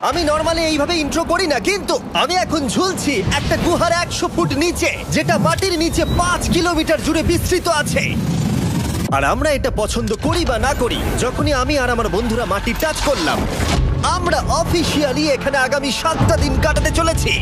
আমি নরমালি এইভাবে ইন্ট্রো করি না, কিন্তু আমি এখন ঝুলছি একটা গুহার 100 ফুট নিচে, যেটা মাটির নিচে 5 কিলোমিটার জুড়ে বিস্তৃত আছে। আর আমরা এটা পছন্দ করি বা না করি, যখনই আমি আর আমার বন্ধুরা মাটি টাচ করলাম, আমরা অফিসিয়ালি এখানে আগামী 7টা দিন কাটাতে চলেছি।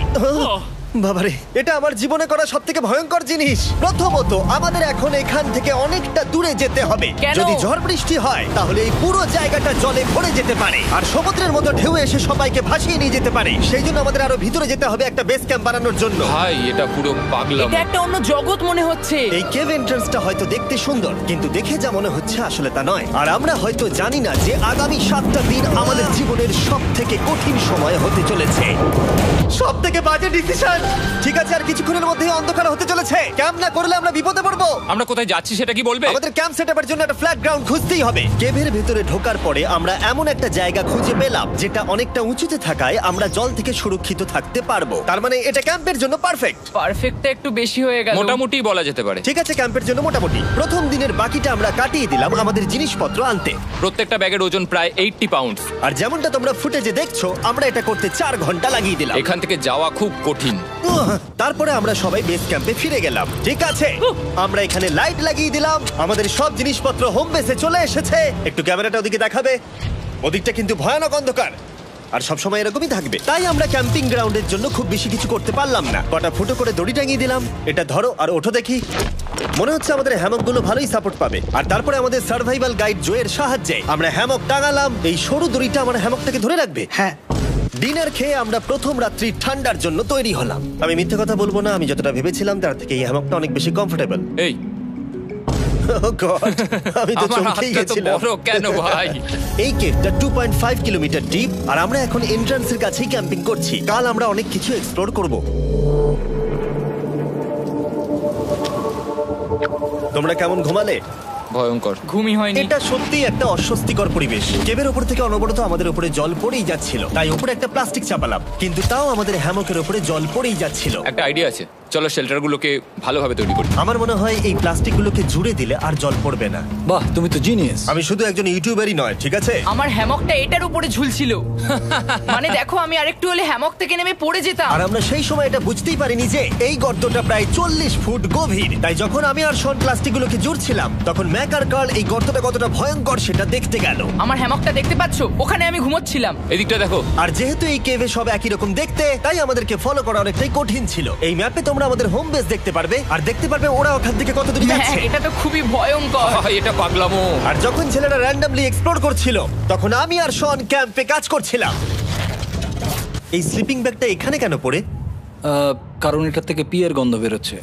বাবারে, এটা আমার জীবনে করা সবথেকে ভয়ঙ্কর জিনিস। প্রথমত, আমাদের এখন এখান থেকে অনেকটা দূরে যেতে হবে। কেন? যদি ঝড় বৃষ্টি হয় তাহলে এই পুরো জায়গাটা জলে ভরে যেতে পারে, আর সমুদ্রের মতো ঢেউ এসে সবাইকে ভাসিয়ে নিয়ে যেতে পারে। সেই জন্য আমাদের আরো ভিতরে যেতে হবে একটা বেস ক্যাম্প বানানোর জন্য। ভাই এটা পুরো পাগলাম। এটা একটা অন্য জগৎ মনে হচ্ছে। এই কেভ এন্ট্রান্সটা হয়তো দেখতে সুন্দর, কিন্তু দেখে যা মনে হচ্ছে আসলে তা নয়। আর আমরা হয়তো জানি না যে আগামী 7টা দিন আমাদের জীবনের সব থেকে কঠিন সময় হতে চলেছে। সব থেকে বাজে ডিসিশন। ঠিক আছে, আর কিছুক্ষণের মধ্যেই অন্ধকার হতে চলেছে। ক্যাম্প না করলে আমরা বিপদে পড়বো। আমরা কোথায় যাচ্ছি সেটা কি বলবে? আমাদের ক্যাম্প সেটআপের জন্য একটা ফ্ল্যাট গ্রাউন্ড খুঁজতেই হবে। কেভের ভেতরে ঢোকার পরে আমরা এমন একটা জায়গা খুঁজে পেলাম যেটা অনেকটা উঁচুতে থাকায় আমরা জল থেকে সুরক্ষিত থাকতে পারবো। তার মানে এটা ক্যাম্পের জন্য পারফেক্ট। পারফেক্টটা একটু বেশি হয়ে গেল। মোটামুটি বলা যেতে পারে। ঠিক আছে, ক্যাম্পের জন্য মোটামুটি। প্রথম দিনের বাকিটা আমরা কাটিয়ে দিলাম আমাদের জিনিসপত্র আনতে। প্রত্যেকটা ব্যাগের ওজন প্রায় 80 পাউন্ডস। আর যেমনটা তোমরা ফুটেজে দেখছো, আমরা এটা করতে 4 ঘন্টা লাগিয়ে দিলাম। এখান থেকে যাওয়া খুব কঠিন। তারপরে আমরা সবাই বেস ক্যাম্পে ফিরে গেলাম। ঠিক আছে, আমরা এখানে লাইট লাগিয়ে দিলাম। আমাদের সব জিনিসপত্র হোম বেসে চলে এসেছে। একটু ক্যামেরাটা ওদিকে দেখাবে? ওদিকটা কিন্তু ভয়ানক অন্ধকার, আর সবসময় এরকমই থাকবে। তাই আমরা ক্যাম্পিং গ্রাউন্ডের জন্য খুব বেশি কিছু করতে পারলাম না। কটা ফুটো করে দড়ি টাঙিয়ে দিলাম। এটা ধরো আর ওঠো দেখি। মনে হচ্ছে আমাদের হ্যামকগুলো ভালোই সাপোর্ট পাবে। আর তারপরে আমাদের সার্ভাইভাল গাইড জোয়ের সাহায্যে আমরা হ্যামক টাঙালাম। এই সরু দড়িটা আমার হ্যামকটাকে ধরে রাখবে। হ্যাঁ, ডিনার খেয়ে আমরা প্রথম রাত্রি ঠান্ডার জন্য তৈরি হলাম। আমি মিথ্যে কথা বলবো না, আমি যতটা ভেবেছিলাম তার থেকে এই হ্যামকটা অনেক বেশি কমফোর্টেবল। এই আমি তো আমার চমকেই হাতটা তো গেছিলাম। বড় কেন ভাই? এই কেভটা 2.5 কিলোমিটার ডিপ, আর আমরা এখন এন্ট্রান্সের কাছেই ক্যাম্পিং করছি। কাল আমরা অনেক কিছু এক্সপ্লোর করব। তোমরা কেমন ঘুমালে? ভয়ঙ্কর। ঘুমই হয়নি। এটা সত্যিই একটা অস্বস্তিকর পরিবেশ। কেভের উপর থেকে অনবরত আমাদের উপরে জল পড়েই যাচ্ছিল, তাই উপরে একটা প্লাস্টিক চাপালাম, কিন্তু তাও আমাদের হ্যামকের উপরে জল পড়েই যাচ্ছিল। একটা আইডিয়া আছে, চলো শেল্টারগুলোকে ভালোভাবে তৈরি করি। আমার মনে হয় এই প্লাস্টিকগুলোকে জুড়ে দিলে আর জল পড়বে না। বাহ, তুমি তো জিনিয়াস। আমি শুধু একজন ইউটিউবারই নয়, ঠিক আছে? আমার হ্যামকটা এটার উপরে ঝুলছিল। মানে দেখো, আমি আরেকটু হলে হ্যামক থেকে নেমে পড়ে যেতাম। আর আমরা সেই সময় এটা বুঝতেই পারিনি যে এই গর্তটা প্রায় 40 ফুট গভীর। তাই যখন আমি আর শন প্লাস্টিকগুলোকে জুড়ছিলাম, তখন ম্যাক আর কার্ল এই গর্তটা কতটা ভয়ঙ্কর সেটা দেখতে গেল। আমার হ্যামকটা দেখতে পাচ্ছো? ওখানে আমি ঘুমোচ্ছিলাম। এদিকটা দেখো। আর যেহেতু এই কেভে সব একই রকম দেখতে, তাই আমাদেরকে ফলো করা অনেকটাই কঠিন ছিল। এই ম্যাপে তোমরা আমাদের হোম বেস দেখতে পারবে, আর দেখতে পারবে ওরা ওখান থেকে কত দূর হ্যাঁ, যাচ্ছে। এটা তো খুবই ভয়ঙ্কর। এটা পাগলামো। আর যখন ছেলেরা র্যান্ডমলি এক্সপ্লোর করছিল, তখন আমি আর শন ক্যাম্পে কাজ করছিলাম। এই স্লিপিং ব্যাগটা এখানে কেন পড়ে? কারণ এটার থেকে পিয়ের গন্ধ বেরোচ্ছে।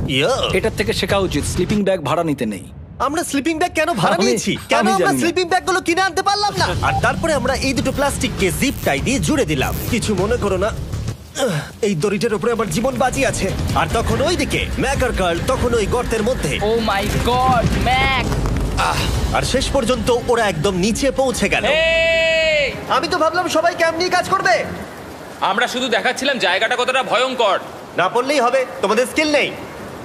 ইয়া, এটার থেকে শেখা উচিত স্লিপিং ব্যাগ ভাড়া নিতে নেই। আমরা স্লিপিং ব্যাগ কেন ভাড়া আমি- নিয়েছি? কেন আমি আমরা জানি না। স্লিপিং ব্যাগগুলো কিনে আনতে পারলাম না? আর তারপরে আমরা এই দুটো প্লাস্টিককে জিপ টাই দিয়ে জুড়ে দিলাম। কিছু মনে করো না, এই দড়িটার উপরে আমার জীবন বাজি আছে। আর তখন ওইদিকে ম্যাক আর কার্ল তখন ওই গর্তের মধ্যে। ও মাই গড, ম্যাক! আর শেষ পর্যন্ত ওরা একদম নিচে পৌঁছে গেল। এই! আমি তো ভাবলাম সবাই ক্যাম্প নিয়ে কাজ করবে। আমরা শুধু দেখাচ্ছিলাম জায়গাটা কতটা ভয়ঙ্কর। না পড়লেই হবে, তোমাদের স্কিল নেই।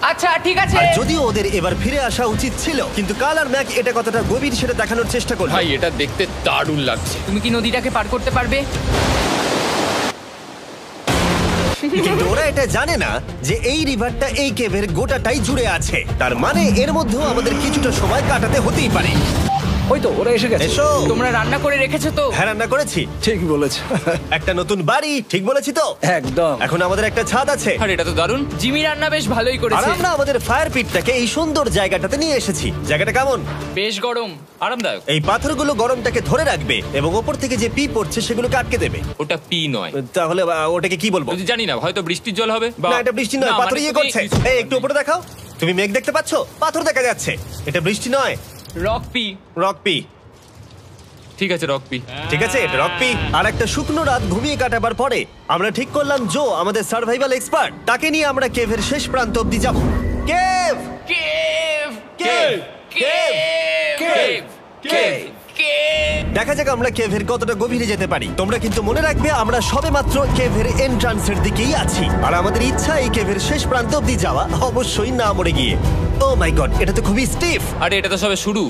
আচ্ছা, ঠিক আছে। আর যদিও ওদের এবার ফিরে আসা উচিত ছিল, কিন্তু কাল আর ম্যাক এটা কতটা গভীর সেটা দেখানোর চেষ্টা করলো। ভাই এটা দেখতে দারুণ লাগছে। তুমি কি নদীটাকে পার করতে পারবে? কিন্তু ওরা এটা জানে না যে এই রিভারটা এই কেভের গোটাটাই জুড়ে আছে। তার মানে এর মধ্যেও আমাদের কিছুটা সময় কাটাতে হতেই পারে। ওই তো ওরা এসে গেছে। এসো। তোমরা রান্না করে রেখেছো তো? হ্যাঁ, রান্না করেছি। ঠিক বলেছ। একটা নতুন বাড়ি, ঠিক বলেছি তো? একদম। এখন আমাদের একটা ছাদ আছে। আর এটা তো দারুণ। জিমি রান্না বেশ ভালোই আর করেছে। আমরা আমাদের ফায়ার পিটটাকে এই সুন্দর জায়গাটাতে নিয়ে এসেছি। জায়গাটা কেমন? বেশ গরম। আরামদায়ক। এই পাথরগুলো গরমটাকে ধরে রাখবে এবং ওপর থেকে যে পি পড়ছে সেগুলোকে আটকে দেবে। ওটা পি নয়। তাহলে ওটাকে কি বলবো? যদি জানি না, হয়তো বৃষ্টির জল হবে। না, এটা বৃষ্টি নয়, না, পাথর মানে ইয়ে তুমি- করছে। এই একটু উপরে দেখাও। তুমি মেঘ দেখতে পাচ্ছো? পাথর দেখা যাচ্ছে। এটা বৃষ্টি নয়, রক পি। Rock P. ঠিক আছে, রক পি। ঠিক আছে, এটা রক পি। আর একটা শুকনো রাত ঘুমিয়ে কাটাবার পরে আমরা ঠিক করলাম জো আমাদের সার্ভাইভাল এক্সপার্ট, তাকে নিয়ে আমরা কেভের শেষ প্রান্ত অব্দি যাব। Cave, cave! Cave, cave, cave! Cave. দেখা যাক আমরা কেভের কতটা গভীরে যেতে পারি। তোমরা কিন্তু মনে রাখবে আমরা সবেমাত্র কেভের এন্ট্রান্সের দিকেই আছি, আর আমাদের ইচ্ছা এই কেভের শেষ প্রান্ত অব্দি যাওয়া, অবশ্যই না মরে গিয়ে। ও মাই গড, এটা তো খুবই স্টিফ। আরে এটা তো সবে শুরু।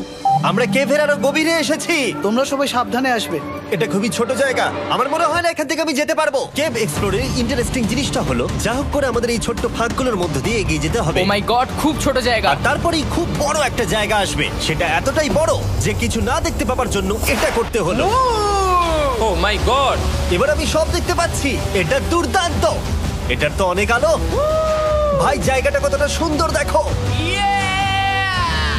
আমরা কেভের আরো গভীরে এসেছি। তোমরা সবাই সাবধানে আসবে। এটা খুবই ছোট জায়গা, আমার মনে হয় না এখান থেকে আমি যেতে পারবো। কেভ এক্সপ্লোরের ইন্টারেস্টিং জিনিসটা হলো যা হোক করে আমাদের এই ছোট্ট ফাঁকগুলোর মধ্য দিয়ে এগিয়ে যেতে হবে। ও মাই গড, খুব ছোট জায়গা। আর তারপরেই খুব বড় একটা জায়গা আসবে, সেটা এতটাই বড় যে কিছু না দেখতে পাওয়ার জন্য এটা করতে হলো। ও মাই গড। এবার আমি সব দেখতে পাচ্ছি, এটা দুর্দান্ত। এটার তো অনেক আলো। ভাই জায়গাটা কতটা সুন্দর দেখো।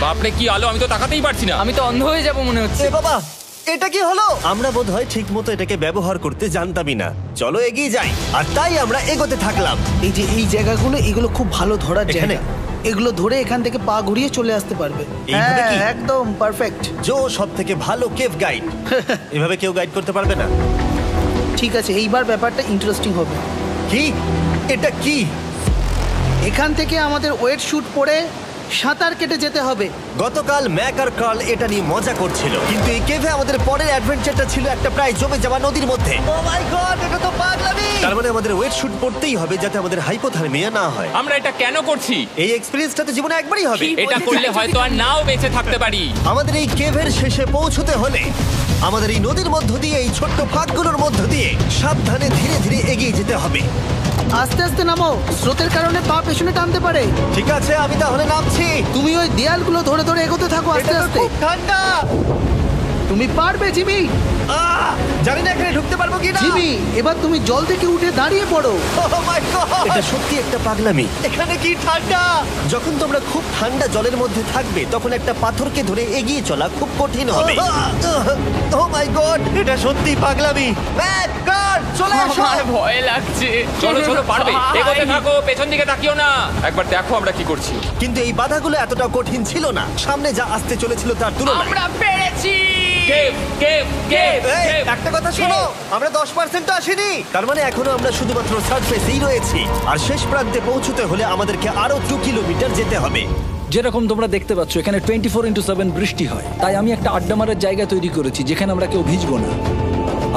বাপরে কি আলো, আমি তো তাকাতেই পারছি না। আমি তো অন্ধ হয়ে যাব মনে হচ্ছে। এ বাবা, এটা কি হলো? আমরা বোধহয় ঠিক মতো এটাকে ব্যবহার করতে জানতামই না। চলো এগিয়ে যাই। আর তাই আমরা এগোতে থাকলাম। এই যে এই জায়গাগুলো, এগুলো খুব ভালো ধরার এখানে? জায়গা। এগুলো ধরে এখান থেকে পা ঘুরিয়ে চলে আসতে পারবে। এইভাবে কি? হ্যাঁ, একদম পারফেক্ট। জো সব থেকে ভালো কেভ গাইড। এভাবে কেউ গাইড করতে পারবে না। ঠিক আছে, এইবার ব্যাপারটা ইন্টারেস্টিং হবে। কি? এটা কি? এখান থেকে আমাদের ওয়েট শুট পরে সাঁতার কেটে যেতে হবে। গতকাল ম্যাক আর কার্ল এটা নিয়ে মজা করছিল, কিন্তু এই কেভে আমাদের পরের অ্যাডভেঞ্চারটা ছিল একটা প্রায় জমে যাওয়া নদীর মধ্যে। ও মাই গড, এটা তো পাগলামি! তার মানে আমাদের ওয়েট শুট পড়তেই হবে যাতে আমাদের হাইপোথার্মিয়া না হয়। আমরা এটা কেন করছি? এই এক্সপেরিয়েন্সটা তো জীবনে একবারই হবে। কি? এটা করলে হয়তো আর নাও বেঁচে থাকতে পারি। আমাদের এই কেভের শেষে পৌঁছতে হলে আমাদের এই নদীর মধ্য দিয়ে, এই ছোট্ট ফাঁকগুলোর মধ্য দিয়ে সাবধানে ধীরে ধীরে এগিয়ে যেতে হবে। আস্তে আস্তে নামো, স্রোতের কারণে পা পেছনে টানতে পারে। ঠিক আছে, আমি তাহলে নামছি। তুমি ওই দেয়ালগুলো ধরে ধরে এগোতে থাকো আস্তে এটা তো আস্তে। খুব ঠান্ডা। তুমি পারবে জিমি। জানি না এখানে ঢুকতে পারবো কি না। জিমি, এবার তুমি জল থেকে উঠে দাঁড়িয়ে পড়ো। এটা সত্যি একটা পাগলামি। এখানে কি ঠান্ডা! যখন তোমরা খুব ঠান্ডা জলের মধ্যে থাকবে তখন একটা পাথরকে ধরে এগিয়ে চলা খুব কঠিন হবে। ও মাই গড, এটা সত্যি পাগলামি। ম্যাক, কার, চলে এসো। আমার ভয় লাগছে। চলো চলো, পারবে। ভাই। এগোতে থাকো, পেছন দিকে তাকিও না। একবার দেখো আমরা কি করছি। কিন্তু এই বাধাগুলো এতটা কঠিন ছিল না সামনে যা আসতে চলেছিল তার তুলনায়। আমরা পেরেছি। কেভ কেভ কেভ এই, কেভ। একটা কথা শোনো, আমরা 10% আসিনি। তার মানে এখনো আমরা শুধুমাত্র সার্ফেসেই রয়েছি, আর শেষ প্রান্তে পৌঁছতে হলে আমাদেরকে আরো 2 কিলোমিটার যেতে হবে। যেরকম তোমরা দেখতে পাচ্ছ এখানে 24/7 বৃষ্টি হয়, তাই আমি একটা আড্ডা মারার জায়গা তৈরি করেছি যেখানে আমরা কেউ ভিজবো না।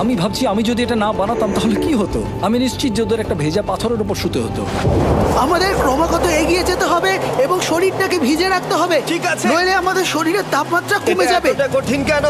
আমি ভাবছি আমি যদি এটা না বানাতাম তাহলে কি হতো। আমি নিশ্চিত যে ওদের একটা ভেজা পাথরের উপর শুতে হতো। আমাদের ক্রমাগত এগিয়ে যেতে হবে এবং শরীরটাকে ভিজে রাখতে হবে। ঠিক আছে। নইলে আমাদের শরীরের তাপমাত্রা কমে এটা যাবে। এতটা কঠিন কেন?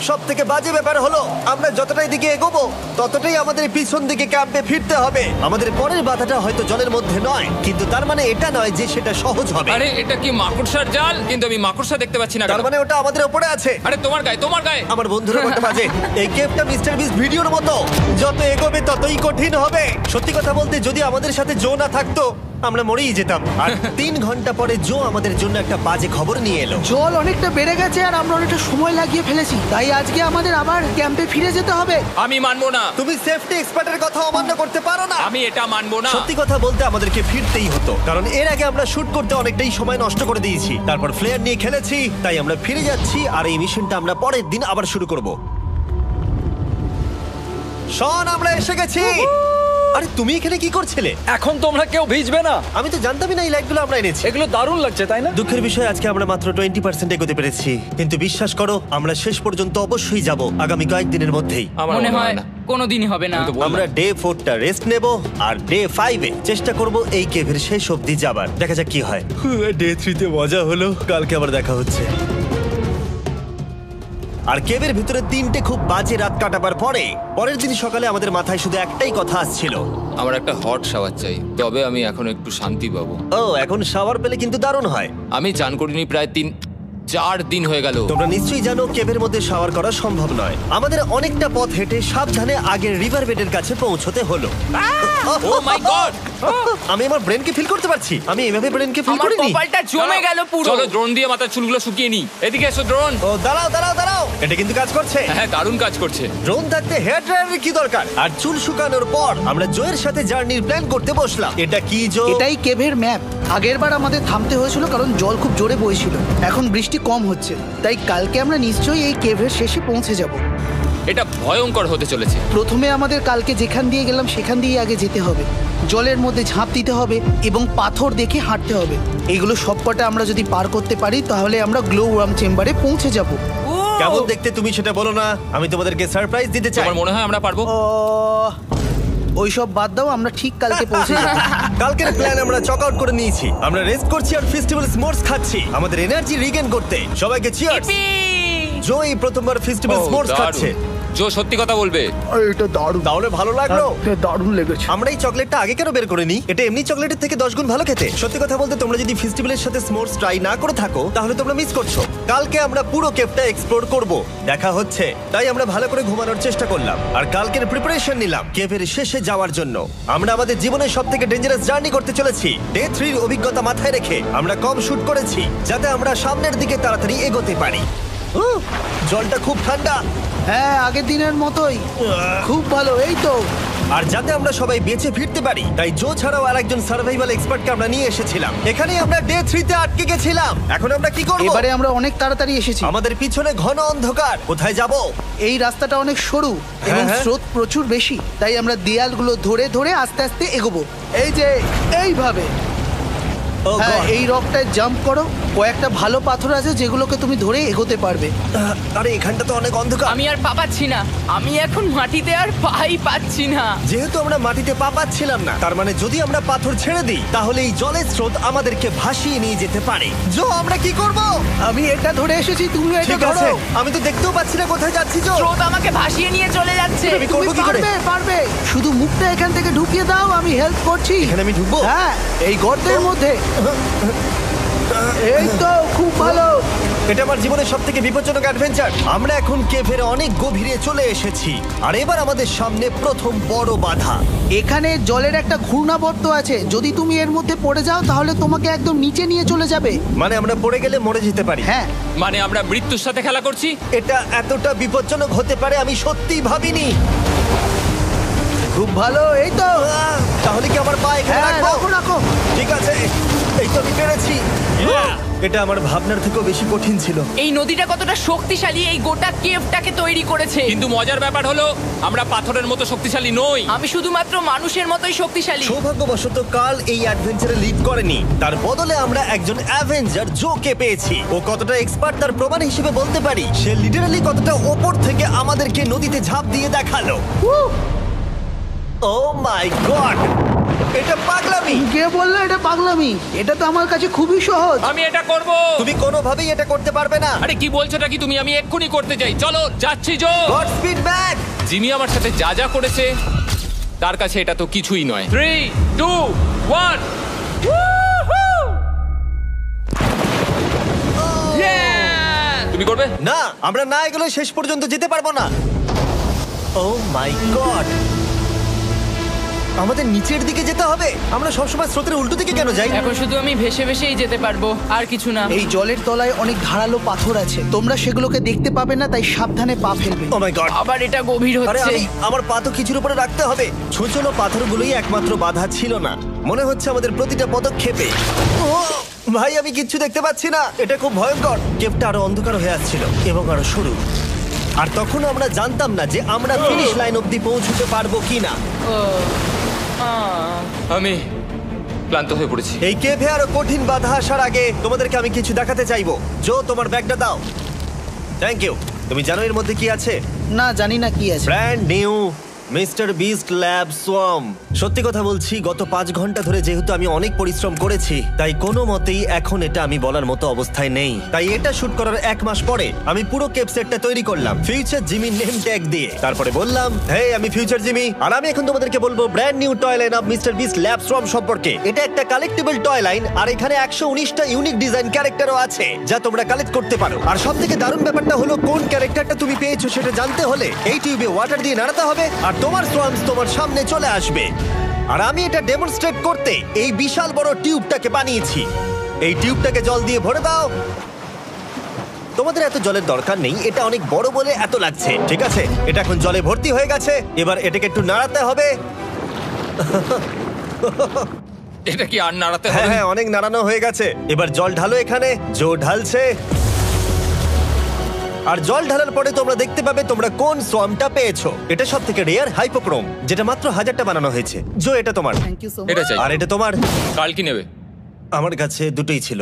সব থেকে বাজে ব্যাপার হলো আমরা যতটাই দিকে এগোবো ততটাই আমাদের পিছন দিকে ক্যাম্পে ফিরতে হবে। আমাদের পরের বাধাটা হয়তো জলের মধ্যে নয়, কিন্তু তার মানে এটা নয় যে সেটা সহজ হবে। আরে এটা কি মাকড়সার জাল? কিন্তু আমি মাকড়সা দেখতে পাচ্ছি না। তার কেন? মানে ওটা আমাদের উপরে আছে। আরে তোমার গায়ে, তোমার গায়ে। আমার বন্ধুরা কত বাজে। এই গেমটা মিস্টার বিস্ট ভিডিওর মতো, যত এগোবে ততই কঠিন হবে। সত্যি কথা বলতে যদি আমাদের সাথে জো না থাকতো আমরা মরেই যেতাম। আর 3 ঘন্টা পরে জো আমাদের জন্য একটা বাজে খবর নিয়ে এলো। জল অনেকটা বেড়ে গেছে আর আমরা অনেকটা সময় লাগিয়ে ফেলেছি, তাই আজকে আমাদের আবার ক্যাম্পে ফিরে যেতে হবে। আমি মানবো না। তুমি সেফটি এক্সপার্টের কথা অমান্য করতে পারো না। আমি এটা মানবো না। সত্যি কথা বলতে আমাদেরকে ফিরতেই হতো, কারণ এর আগে আমরা শুট করতে অনেকটাই সময় নষ্ট করে দিয়েছি। তারপর ফ্লেয়ার নিয়ে খেলেছি, তাই আমরা ফিরে যাচ্ছি আর এই মিশনটা আমরা পরের দিন আবার শুরু করব। শন, আমরা এসে গেছি। আরে তুমি এখানে কি করছিলে? এখন তোমরা কেউ ভিজবে না। আমি তো জানতামই না এই লাইটগুলো আমরা এনেছি। এগুলো দারুণ লাগছে তাই না? দুঃখের বিষয় আজকে আমরা মাত্র 20% এগোতে পেরেছি, কিন্তু বিশ্বাস করো আমরা শেষ পর্যন্ত অবশ্যই যাব আগামী কয়েকদিনের মধ্যেই। আমার মনে হয় না। কোনোদিনই হবে না। আমি তো বললাম। আমরা ডে 4টা রেস্ট নেব আর ডে 5 এ চেষ্টা করব এই কেভের শেষ অবধি যাবার। দেখা যাক কি হয়। ডে 3 তে মজা হলো, কালকে আবার দেখা হচ্ছে। আর কেভের ভিতরে 3টে খুব বাজে রাত কাটাবার পরে পরের দিন সকালে আমাদের মাথায় শুধু একটাই কথা আসছিল। আমার একটা হট শাওয়ার চাই, তবে আমি এখন একটু শান্তি পাবো। ও, এখন শাওয়ার পেলে কিন্তু দারুণ হয়। আমি চান করিনি প্রায় 3-4 দিন হয়ে গেল। তোমরা নিশ্চয়ই জানো কেভের মধ্যে শাওয়ার করা সম্ভব নয়। আমাদের অনেকটা পথ হেঁটে সাবধানে আগের রিভার বেডের কাছে পৌঁছতে হলো। ও মাই গড! আমি আমার ব্রেনকে ফিল করতে পারছি। আমি এভাবে ব্রেনকে ফিল আমার করিনি। কপালটা জমে গেল পুরো। চলো ড্রোন দিয়ে মাথার চুলগুলো শুকিয়ে নি। এদিকে এসো ড্রোন। ও দাঁড়াও দাঁড়াও দাঁড়াও, এটা কিন্তু কাজ করছে। হ্যাঁ, দারুণ কাজ করছে। ড্রোন থাকতে হেয়ার ড্রায়ারের কি দরকার? আর চুল শুকানোর পর আমরা জোয়ের সাথে জার্নির প্ল্যান করতে বসলাম। এটা কি জো? এটাই কেভের ম্যাপ। আগেরবার আমাদের থামতে হয়েছিল কারণ জল খুব জোরে বইছিল। এখন বৃষ্টি কম হচ্ছে, তাই কালকে আমরা নিশ্চয়ই এই কেভের শেষে পৌঁছে যাব। এটা ভয়ঙ্কর হতে চলেছে। প্রথমে আমাদের কালকে যেখান দিয়ে গেলাম সেখান দিয়ে আগে যেতে হবে। জলের মধ্যে ঝাঁপ দিতে হবে এবং পাথর দেখে হাঁটতে হবে। এগুলো সবকটা আমরা যদি পার করতে পারি তাহলে আমরা গ্লো ওয়ার্ম চেম্বারে পৌঁছে যাব। কেমন দেখতে তুমি সেটা বলো না, আমি তোমাদেরকে সারপ্রাইজ দিতে চাই। আমার মনে হয় আমরা পারবো। ওইসব বাদ দাও, আমরা ঠিক কালকে পৌঁছে যাবো। কালকের প্ল্যান আমরা চক আউট করে নিয়েছি। আমরা রেস্ট করছি আর ফেস্টিভ্যাল স্মোর্স খাচ্ছি আমাদের এনার্জি রিগেন করতে। সবাইকে চিয়ার্স। Yippee! জো এই প্রথমবার ফেস্টিভ্যাল ও, স্মোর্স দারুণ। খাচ্ছে। জো সত্যি কথা বলবে। এটা দারুণ, তাহলে ভালো লাগলো? দারুণ লেগেছে। আমরা এই চকলেটটা আগে কেন বের করিনি? এটা এমনি চকলেটের থেকে 10 গুণ ভালো খেতে। সত্যি কথা বলতে তোমরা যদি ফেস্টিভ্যালের সাথে স্মোর্স ট্রাই না করে থাকো তাহলে তোমরা মিস করছো। কালকে আমরা পুরো কেভটা এক্সপ্লোর করব, দেখা হচ্ছে। তাই আমরা ভালো করে ঘুমানোর চেষ্টা করলাম আর কালকের প্রিপারেশন নিলাম কেভের শেষে যাওয়ার জন্য। আমরা আমাদের জীবনের সবথেকে ডেঞ্জারাস জার্নি করতে চলেছি। ডে 3 এর অভিজ্ঞতা মাথায় রেখে আমরা কম শুট করেছি যাতে আমরা সামনের দিকে তাড়াতাড়ি এগোতে পারি। জলটা খুব ঠান্ডা হ্যাঁ, আগের দিনের মতোই খুব ভালো। এই তো আর যাতে আমরা সবাই বেঁচে ফিরতে পারি তাই জো ছাড়াও আরেকজন সার্ভাইভাল এক্সপার্টকে আমরা নিয়ে এসেছিলাম। এখানেই আমরা ডে 3 তে আটকে গেছিলাম। এখন আমরা কি করব? এবারে আমরা অনেক তাড়াতাড়ি এসেছি। আমাদের পিছনে ঘন অন্ধকার, কোথায় যাব? এই রাস্তাটা অনেক সরু এবং হ্যাঁ। স্রোত প্রচুর বেশি, তাই আমরা দেয়ালগুলো ধরে ধরে আস্তে আস্তে এগোবো। এই যে এইভাবে। ও হ্যাঁ, God! এই রকটায় জাম্প করো। কয়েকটা ভালো পাথর আছে যেগুলোকে তুমি ধরে এগোতে পারবে। আরে এখানটা তো অনেক অন্ধকার। আমি আর পা পাচ্ছি না, আমি এখন মাটিতে আর পাই পাচ্ছি না। যেহেতু আমরা মাটিতে পা পাচ্ছিলাম না, তার মানে যদি আমরা পাথর ছেড়ে দিই তাহলে এই জলের স্রোত আমাদেরকে ভাসিয়ে নিয়ে যেতে পারে। জো, আমরা কি করব? আমি এটা ধরে এসেছি, তুমি এটা ঠিক ধরো। আছে, আমি তো দেখতেও পাচ্ছি না কোথায় যাচ্ছি। জো, স্রোত আমাকে ভাসিয়ে নিয়ে চলে যাচ্ছে। আমি তুমি করবো কি করে? পারবে, পারবে। শুধু মুখটা এখান থেকে ঢুকিয়ে দাও, আমি হেল্প করছি। এখানে আমি ঢুকবো? হ্যাঁ, এই গর্তের মধ্যে। এই তো খুব ভালো। এটা আমার জীবনের সবথেকে বিপজ্জনক অ্যাডভেঞ্চার। আমরা এখন কেভের অনেক গভীরে চলে এসেছি আর এবার আমাদের সামনে প্রথম বড় বাধা। এখানে জলের একটা ঘূর্ণাবর্ত আছে, যদি তুমি এর মধ্যে পড়ে যাও তাহলে তোমাকে একদম নিচে নিয়ে চলে যাবে। মানে আমরা পড়ে গেলে মরে যেতে পারি। হ্যাঁ, মানে আমরা মৃত্যুর সাথে খেলা করছি। এটা এতটা বিপজ্জনক হতে পারে আমি সত্যিই ভাবিনি। খুব ভালো। এই তো। তাহলে কি আমার পা এখানে হ্যাঁ, রাখবো? রাখো রাখো। ঠিক আছে, এই তো আমি পেরেছি। এটা আমার ভাবনার থেকেও বেশি কঠিন ছিল। এই নদীটা কতটা শক্তিশালী এই গোটা কেভটাকে তৈরি করেছে। কিন্তু মজার ব্যাপার হলো আমরা পাথরের মতো শক্তিশালী নই। আমি শুধুমাত্র মানুষের মতোই শক্তিশালী। সৌভাগ্যবশত কাল এই অ্যাডভেঞ্চারে লিড করেনি, তার বদলে আমরা একজন অ্যাভেঞ্জার জোকে পেয়েছি। ও কতটা এক্সপার্ট তার প্রমাণ হিসেবে বলতে পারি। সে লিটারালি কতটা ওপর থেকে আমাদেরকে নদীতে ঝাঁপ দিয়ে দেখালো। ও মাই গড, এটা পাগলামি। কে বললো এটা পাগলামি? এটা তো আমার কাছে খুবই সহজ। আমি এটা করব। তুমি কোনোভাবেই এটা করতে পারবে না। আরে কি বলছোটা কি তুমি? আমি এক্ষুনি করতে চাই। চলো যাচ্ছি Joe. God speed back. Jimmy আমার সাথে যা যা করেছে তার কাছে এটা তো কিছুই নয়। 3, 2, 1। তুমি করবে? না, আমরা না এগুলো শেষ পর্যন্ত যেতে পারবো না। ও মাই গড, আমাদের নিচের দিকে যেতে হবে। আমরা সবসময় স্রোতের উল্টো দিকে কেন যাই? এখন শুধু আমি ভেসে ভেসেই যেতে পারবো, আর কিছু না। এই জলের তলায় অনেক ধারালো পাথর আছে, তোমরা সেগুলোকে দেখতে পাবে না, তাই সাবধানে পা ফেলবে। ও মাই গড, আবার এটা গভীর আরে হচ্ছে। আমার পা তো কিছুর উপরে রাখতে হবে। ছোট পাথরগুলোই একমাত্র বাধা ছিল না, মনে হচ্ছে আমাদের প্রতিটা পদক্ষেপে। ও ভাই, আমি কিচ্ছু দেখতে পাচ্ছি না। এটা খুব ভয়ঙ্কর। কেভটা আরো অন্ধকার হয়ে আসছিল এবং আরো সরু। আর তখন আমরা জানতাম না যে আমরা ফিনিশ লাইন অবধি পৌঁছতে পারবো কিনা। আমি ক্লান্ত হয়ে পড়েছি। এই কেভে আরো কঠিন বাধা আসার আগে তোমাদেরকে আমি কিছু দেখাতে চাইবো। জো, তোমার ব্যাগটা দাও। Thank you. তুমি জানো এর মধ্যে কি আছে? না, জানি না কি আছে। Brand new mister beast lab swamp. সত্যি কথা বলছি, গত 5 ঘন্টা ধরে যেহেতু আমি অনেক পরিশ্রম করেছি, তাই কোনো মতেই এখন এটা আমি বলার মতো অবস্থায় নেই। তাই এটা শুট করার 1 মাস পরে আমি পুরো কেপ সেটটা তৈরি করলাম ফিউচার জিমি নেম ট্যাগ দিয়ে। তারপরে বললাম, হে, আমি ফিউচার জিমি, আর আমি এখন তোমাদেরকে বলবো brand new toy line of mister beast lab swamp সম্পর্কে। এটা একটা কালেক্টিবল টয় লাইন, আর এখানে 119টা ইউনিক ডিজাইন ক্যারেক্টারও আছে যা তোমরা কালেক্ট করতে পারো। আর সবথেকে দারুণ ব্যাপারটা হলো, কোন ক্যারেক্টারটা তুমি পেয়েছো সেটা জানতে হলে এই টিউবে ওয়াটার দিয়ে নাড়াতে হবে আর তোমার সোয়ামস তোমার সামনে চলে আসবে। আর আমি এটা ডেমনস্ট্রেট করতে এই বিশাল বড় টিউবটাকে বানিয়েছি। এই টিউবটাকে জল দিয়ে ভরে দাও। তোমাদের এত জলের দরকার নেই, এটা অনেক বড় বলে এত লাগছে। ঠিক আছে, এটা এখন জলে ভর্তি হয়ে গেছে। এবার এটাকে একটু নাড়াতে হবে। এটা কি আর নাড়াতে হ্যাঁ হবে? হ্যাঁ, অনেক নাড়ানো হয়ে গেছে। এবার জল ঢালো এখানে। জো ঢালছে। আর জল ঢালার পরে তোমরা দেখতে পাবে তোমরা কোন সোয়ামটা পেয়েছো। এটা সব থেকে রেয়ার হাইপোক্রোম, যেটা মাত্র 1000টা বানানো হয়েছে। জো, এটা তোমার। থ্যাংক ইউ সো এটা মাচ। চাই। আর এটা তোমার। কাল কি নেবে? আমার কাছে দুটোই ছিল।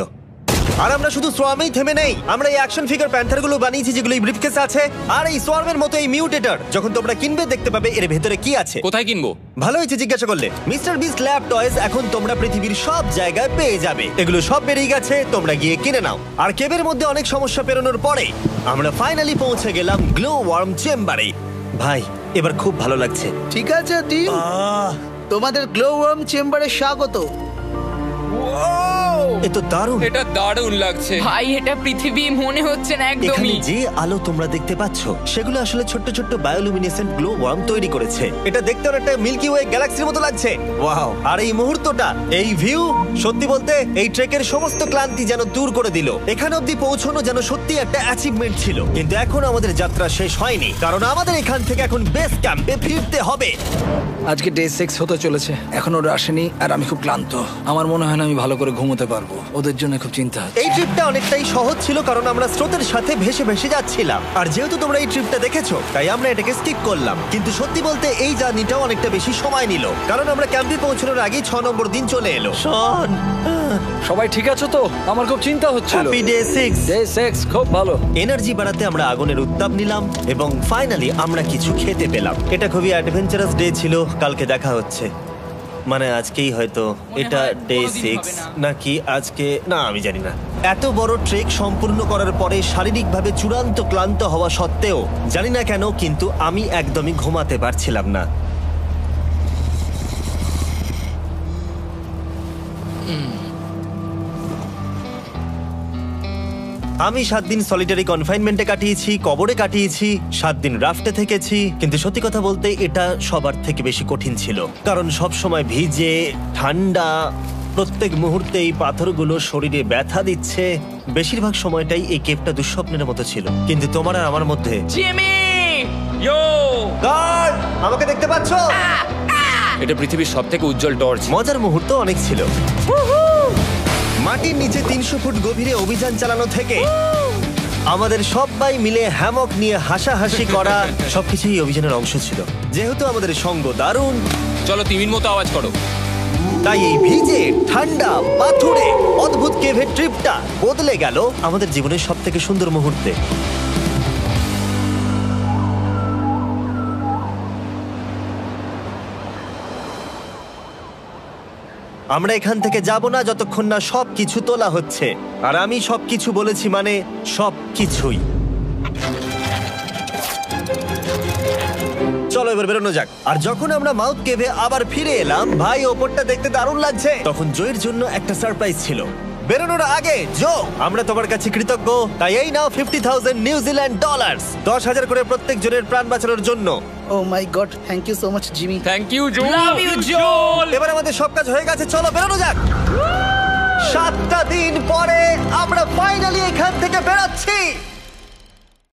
আর আমরা শুধু সোয়ামেই থেমে নেই, আমরা এই অ্যাকশন ফিগার প্যান্থার গুলো বানিয়েছি যেগুলো এই ব্রিফকেসে আছে। আর এই সোয়ার্মের মতো এই মিউটেটর যখন তোমরা কিনবে দেখতে পাবে এর ভেতরে কি আছে। কোথায় কিনবো? ভালো হয়েছে জিজ্ঞাসা করলে। মিস্টার বিস্ট ল্যাব টয়েস এখন তোমরা পৃথিবীর সব জায়গায় পেয়ে যাবে। এগুলো সব বেরিয়ে গেছে, তোমরা গিয়ে কিনে নাও। আর কেবের মধ্যে অনেক সমস্যা পেরোনোর পরে আমরা ফাইনালি পৌঁছে গেলাম গ্লো ওয়ার্ম চেম্বারে। ভাই এবার খুব ভালো লাগছে। ঠিক আছে টিম, তোমাদের গ্লো ওয়ার্ম চেম্বারে স্বাগত। এ তো দারুণ। এটা দারুণ লাগছে। ভাই এটা পৃথিবী মনে হচ্ছে না এখানে একদমই। যে আলো তোমরা দেখতে পাচ্ছ সেগুলো আসলে ছোট্ট ছোট্ট বায়োলুমিনেসেন্ট গ্লো ওয়ার্ম তৈরি করেছে। এটা দেখতে অনেকটা মিল্কি ওয়ে গ্যালাক্সির মতো লাগছে। ওয়াও! আর এই মুহূর্তটা, এই ভিউ, সত্যি বলতে এই ট্রেকের সমস্ত ক্লান্তি যেন দূর করে দিল। এখান অবধি পৌঁছানো যেন সত্যি একটা অ্যাচিভমেন্ট ছিল। কিন্তু এখন আমাদের যাত্রা শেষ হয়নি, কারণ আমাদের এখান থেকে এখন বেস ক্যাম্পে ফিরতে হবে। আজকে ডে 6 হতে চলেছে, এখনো ওরা আসেনি আর আমি খুব ক্লান্ত। আমার মনে হয় না আমি ভালো করে ঘুমোতে পারবো, ওদের জন্য খুব চিন্তা হচ্ছে। এই ট্রিপটা অনেকটাই সহজ ছিল কারণ আমরা স্রোতের সাথে ভেসে ভেসে যাচ্ছিলাম। আর যেহেতু তোমরা এই ট্রিপটা দেখেছো তাই আমরা এটাকে স্কিপ করলাম। কিন্তু সত্যি বলতে এই জার্নিটাও অনেকটা বেশি সময় নিল, কারণ আমরা ক্যাম্পে পৌঁছানোর আগেই 6 নম্বর দিন চলে এলো। শন, সবাই ঠিক আছো তো? আমার খুব চিন্তা হচ্ছিল। Happy day 6। ডে 6 খুব ভালো। এনার্জি বাড়াতে আমরা আগুনের উত্তাপ নিলাম এবং ফাইনালি আমরা কিছু খেতে পেলাম। এটা খুবই অ্যাডভেঞ্চারাস ডে ছিল। কালকে দেখা হচ্ছে, মানে আজকেই হয়তো। এটা হয় ডে কোনোদিন 6 হবে না। নাকি আজকে, না আমি জানি না। এত বড় ট্রেক সম্পূর্ণ করার পরে শারীরিকভাবে চূড়ান্ত ক্লান্ত হওয়া সত্ত্বেও জানি না কেন কিন্তু আমি একদমই ঘুমাতে পারছিলাম না। আমি 7 দিন সলিটারি কনফাইনমেন্টে কাটিয়েছি, কবরে কাটিয়েছি, 7 দিন রাফটে থেকেছি। কিন্তু সত্যি কথা বলতে এটা সবার থেকে বেশি কঠিন ছিল, কারণ সব সময় ভিজে, ঠান্ডা, প্রত্যেক মুহূর্তে এই পাথরগুলো শরীরে ব্যথা দিচ্ছে। বেশিরভাগ সময়টাই এই কেভটা দুঃস্বপ্নের মতো ছিল। কিন্তু তোমার আর আমার মধ্যে জিমি! ইয়ো! গার্ড, আমাকে দেখতে পাচ্ছো? এটা পৃথিবীর সবথেকে উজ্জ্বল টর্চ। মজার মুহূর্ত অনেক ছিল। মাটির নিচে 300 ফুট গভীরে অভিযান চালানো থেকে আমাদের সবাই মিলে হ্যামক নিয়ে হাসাহাসি করা সবকিছুই এই অভিযানের অংশ ছিল। যেহেতু আমাদের সঙ্গ দারুণ, চলো তিমির মতো আওয়াজ করো। তাই এই ভিজে, ঠান্ডা, পাথুরে অদ্ভুত কেভের ট্রিপটা বদলে গেল আমাদের জীবনের সব থেকে সুন্দর মুহূর্তে। আমরা এখান থেকে যাব না যতক্ষণ না সবকিছু তোলা হচ্ছে। আর আমি সবকিছু বলেছি মানে সবকিছুই। চলো এবার বেরোনো যাক। আর যখন আমরা মাউথ কেভে আবার ফিরে এলাম, ভাই ওপরটা দেখতে দারুণ লাগছে। তখন জয়ের জন্য একটা সারপ্রাইজ ছিল। বেরোনোর আগে জো, আমরা তোমার কাছে কৃতজ্ঞ। তাই এই নাও $50,000 নিউজিল্যান্ড ডলার্স, 10,000 করে প্রত্যেক জনের প্রাণ বাঁচানোর জন্য। Oh my God, thank you so much Jimmy. Thank you Joe. Love you, Joel! এবার আমাদের সব কাজ হয়ে গেছে, চলো বেরোনো যাক। 7টা দিন পরে আমরা ফাইনালি এখান থেকে বেরোচ্ছি।